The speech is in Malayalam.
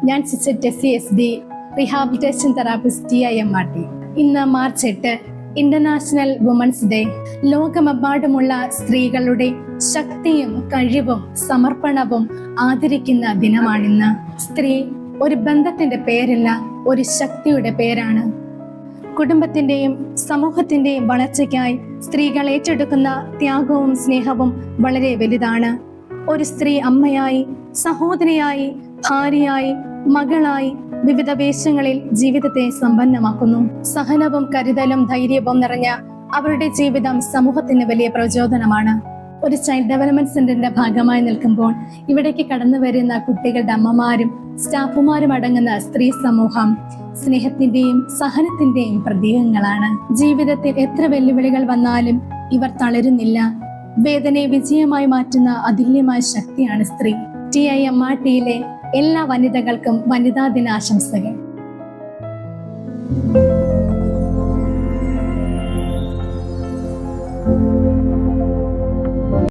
ഞാൻ sister Tessy SD, rehabilitation therapist TIMRT. ഇന്ന് മാർച്ച് 8 ഇന്റർനാഷണൽ വുമൻസ് ഡേ. ലോകമെമ്പാടുമുള്ള സ്ത്രീകളുടെ ശക്തിയും കഴിവും സമർപ്പണവും ആദരിക്കുന്ന ദിനമാണിന്ന്. സ്ത്രീ ഒരു ബന്ധത്തിന്റെ പേരല്ല, ഒരു ശക്തിയുടെ പേരാണ്. കുടുംബത്തിന്റെയും സമൂഹത്തിന്റെയും വളർച്ചയ്ക്കായി സ്ത്രീകൾ ഏറ്റെടുക്കുന്ന ത്യാഗവും സ്നേഹവും വളരെ വലുതാണ്. ഒരു സ്ത്രീ അമ്മയായി, സഹോദരിയായി, ഭാര്യയായി, മകളായി വിവിധ വേഷങ്ങളിൽ ജീവിതത്തെ സമ്പന്നമാക്കുന്നു. സഹനവും കരുതലും ധൈര്യവും നിറഞ്ഞ അവരുടെ ജീവിതം സമൂഹത്തിന് വലിയ പ്രചോദനമാണ്. ഒരു ചൈൽഡ് ഡെവലപ്മെന്റ് സെന്ററിന്റെ ഭാഗമായി നിൽക്കുമ്പോൾ ഇവിടേക്ക് കടന്നു വരുന്ന കുട്ടികളുടെ അമ്മമാരും സ്റ്റാഫുമാരും അടങ്ങുന്ന സ്ത്രീ സമൂഹം സ്നേഹത്തിന്റെയും സഹനത്തിന്റെയും പ്രതീകങ്ങളാണ്. ജീവിതത്തിൽ എത്ര വെല്ലുവിളികൾ വന്നാലും ഇവർ തളരുന്നില്ല. വേദനയെ വിജയമായി മാറ്റുന്ന അതുല്യമായ ശക്തിയാണ് സ്ത്രീ. TIMRTയിലെ എല്ലാ വനിതകൾക്കും വനിതാ ദിനാശംസകൾ.